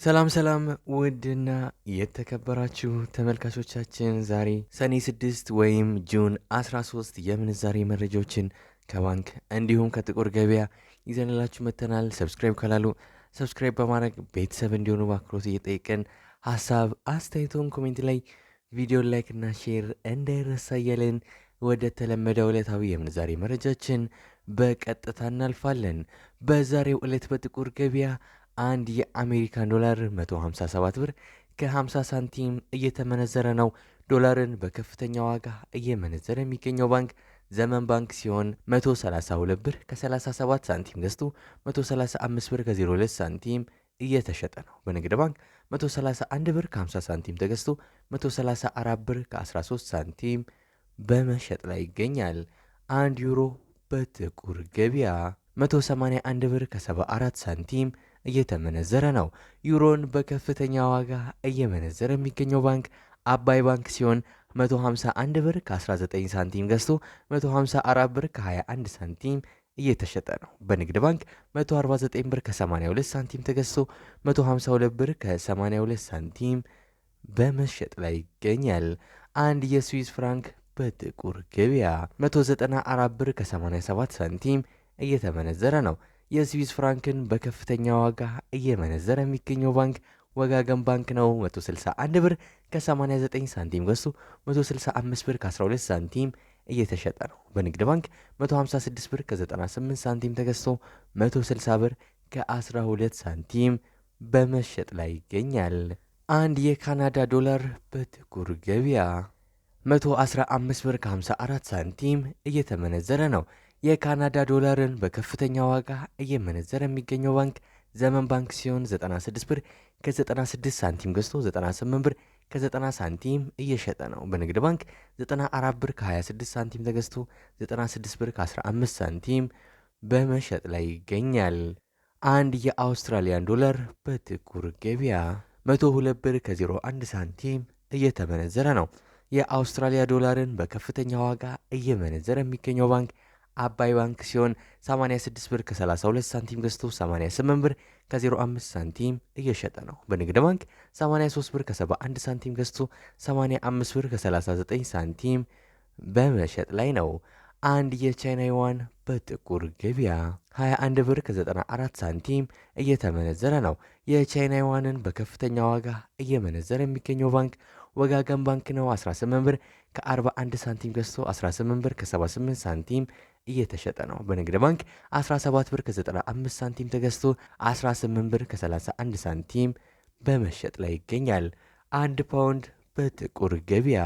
ሰላም ሰላም ውድና የተከበራችሁ ተመልካቾቻችን ዛሬ ሰኔ 6 ወይም ጁን 13 የምንዛሬ መረጃዎችን ከባንክ እንዲሁም ከጥቁር ገበያ ይዘንላችሁ መጥተናል። ሰብስክራይብ ካላሉ ሰብስክራይብ በማድረግ ቤተሰብ እንዲሆኑ በአክብሮት እየጠየቅን ሀሳብ አስተያየቶን ኮሜንት ላይ ቪዲዮ ላይክ እና ሼር እንዳይረሳ እያልን ወደ ተለመደው ዕለታዊ የምንዛሬ መረጃችን በቀጥታ እናልፋለን። በዛሬው ዕለት በጥቁር ገበያ አንድ የአሜሪካን ዶላር 157 ብር ከ50 ሳንቲም እየተመነዘረ ነው። ዶላርን በከፍተኛ ዋጋ እየመነዘረ የሚገኘው ባንክ ዘመን ባንክ ሲሆን 132 ብር ከ37 ሳንቲም ገዝቶ 135 ብር ከ02 ሳንቲም እየተሸጠ ነው። በንግድ ባንክ 131 ብር ከ50 ሳንቲም ተገዝቶ 134 ብር ከ13 ሳንቲም በመሸጥ ላይ ይገኛል። አንድ ዩሮ በጥቁር ገበያ 181 ብር ከ74 ሳንቲም እየተመነዘረ ነው። ዩሮን በከፍተኛ ዋጋ እየመነዘረ የሚገኘው ባንክ አባይ ባንክ ሲሆን 151 ብር ከ19 ሳንቲም ገዝቶ 154 ብር ከ21 ሳንቲም እየተሸጠ ነው። በንግድ ባንክ 149 ብር ከ82 ሳንቲም ተገዝቶ 152 ብር ከ82 ሳንቲም በመሸጥ ላይ ይገኛል። አንድ የስዊስ ፍራንክ በጥቁር ገበያ 194 ብር ከ87 ሳንቲም እየተመነዘረ ነው። የስዊስ ፍራንክን በከፍተኛ ዋጋ እየመነዘረ የሚገኘው ባንክ ወጋገን ባንክ ነው። 161 ብር ከ89 ሳንቲም ገዝቶ 165 ብር ከ12 ሳንቲም እየተሸጠ ነው። በንግድ ባንክ 156 ብር ከ98 ሳንቲም ተገዝቶ 160 ብር ከ12 ሳንቲም በመሸጥ ላይ ይገኛል። አንድ የካናዳ ዶላር በጥቁር ገበያ 115 ብር ከ54 ሳንቲም እየተመነዘረ ነው። የካናዳ ዶላርን በከፍተኛ ዋጋ እየመነዘረ የሚገኘው ባንክ ዘመን ባንክ ሲሆን 96 ብር ከ96 ሳንቲም ገዝቶ 98 ብር ከ90 ሳንቲም እየሸጠ ነው። በንግድ ባንክ 94 ብር ከ26 ሳንቲም ተገዝቶ 96 ብር ከ15 ሳንቲም በመሸጥ ላይ ይገኛል። አንድ የአውስትራሊያን ዶላር በጥቁር ገበያ 102 ብር ከ01 ሳንቲም እየተመነዘረ ነው። የአውስትራሊያ ዶላርን በከፍተኛ ዋጋ እየመነዘረ የሚገኘው ባንክ አባይ ባንክ ሲሆን 86 ብር ከ32 ሳንቲም ገዝቶ 88 ብር ከ05 ሳንቲም እየሸጠ ነው። በንግድ ባንክ 83 ብር ከ71 ሳንቲም ገዝቶ 85 ብር ከ39 ሳንቲም በመሸጥ ላይ ነው። አንድ የቻይና ዩዋን በጥቁር ገበያ 21 ብር ከ94 ሳንቲም እየተመነዘረ ነው። የቻይና ዩዋንን በከፍተኛ ዋጋ እየመነዘረ የሚገኘው ባንክ ወጋገን ባንክ ነው። 18 ብር ከ41 ሳንቲም ገዝቶ 18 ብር ከ78 ሳንቲም እየተሸጠ ነው። በንግድ ባንክ 17 ብር ከ95 ሳንቲም ተገዝቶ 18 ብር ከ31 ሳንቲም በመሸጥ ላይ ይገኛል። አንድ ፓውንድ በጥቁር ገበያ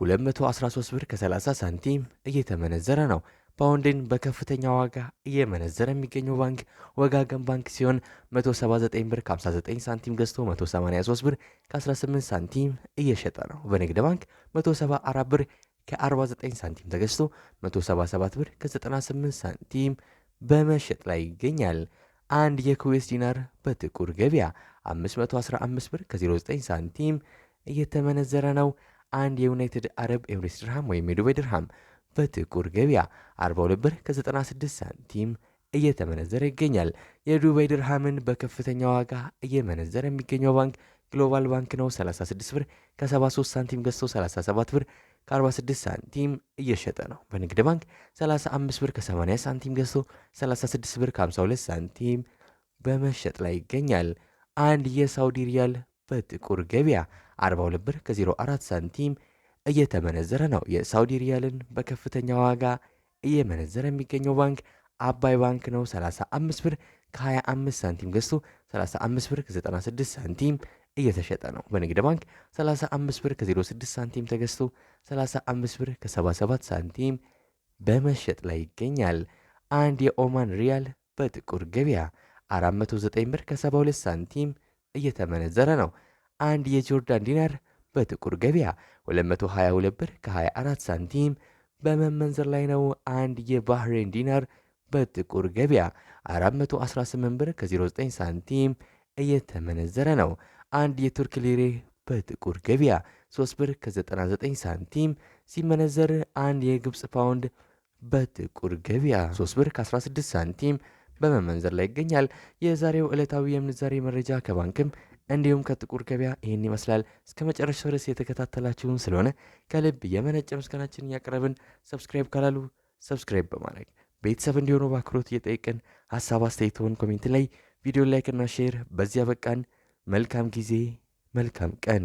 213 ብር ከ30 ሳንቲም እየተመነዘረ ነው። ፓውንድን በከፍተኛ ዋጋ እየመነዘረ የሚገኘው ባንክ ወጋገን ባንክ ሲሆን 179 ብር ከ59 ሳንቲም ገዝቶ 183 ብር ከ18 ሳንቲም እየሸጠ ነው። በንግድ ባንክ 174 ብር ከ49 ሳንቲም ተገዝቶ 177 ብር ከ98 ሳንቲም በመሸጥ ላይ ይገኛል። አንድ የኩዌስ ዲናር በጥቁር ገበያ 515 ብር ከ09 ሳንቲም እየተመነዘረ ነው። አንድ የዩናይትድ አረብ ኤምሬትስ ድርሃም ወይም የዱባይ ድርሃም በጥቁር ገበያ 42 ብር ከ96 ሳንቲም እየተመነዘረ ይገኛል። የዱባይ ድርሃምን በከፍተኛ ዋጋ እየመነዘረ የሚገኘው ባንክ ግሎባል ባንክ ነው። 36 ብር ከ73 ሳንቲም ገዝቶ 37 ብር ከ46 ሳንቲም እየሸጠ ነው። በንግድ ባንክ 35 ብር ከ80 ሳንቲም ገዝቶ 36 ብር ከ52 ሳንቲም በመሸጥ ላይ ይገኛል። አንድ የሳውዲ ሪያል በጥቁር ገበያ 42 ብር ከ04 ሳንቲም እየተመነዘረ ነው። የሳውዲ ሪያልን በከፍተኛ ዋጋ እየመነዘረ የሚገኘው ባንክ አባይ ባንክ ነው። 35 ብር ከ25 ሳንቲም ገዝቶ 35 ብር ከ96 ሳንቲም እየተሸጠ ነው። በንግድ ባንክ 35 ብር ከ06 ሳንቲም ተገዝቶ 35 ብር ከ77 ሳንቲም በመሸጥ ላይ ይገኛል። አንድ የኦማን ሪያል በጥቁር ገበያ 409 ብር ከ72 ሳንቲም እየተመነዘረ ነው። አንድ የጆርዳን ዲናር በጥቁር ገበያ 222 ብር ከ24 ሳንቲም በመመንዘር ላይ ነው። አንድ የባህሬን ዲናር በጥቁር ገበያ 418 ብር ከ09 ሳንቲም እየተመነዘረ ነው። አንድ የቱርክ ሊሬ በጥቁር ገበያ 3 ብር ከ99 ሳንቲም ሲመነዘር አንድ የግብፅ ፓውንድ በጥቁር ገበያ 3 ብር ከ16 ሳንቲም በመመንዘር ላይ ይገኛል። የዛሬው ዕለታዊ የምንዛሬ መረጃ ከባንክም እንዲሁም ከጥቁር ገበያ ይህን ይመስላል። እስከ መጨረሻው ድረስ የተከታተላችሁን ስለሆነ ከልብ የመነጨ ምስጋናችን እያቀረብን ሰብስክራይብ ካላሉ ሰብስክራይብ በማድረግ ቤተሰብ እንዲሆኑ በአክብሮት እየጠየቅን ሀሳብ አስተያየትዎን ኮሜንት ላይ ቪዲዮ ላይክና ሼር። በዚያ በቃን። መልካም ጊዜ፣ መልካም ቀን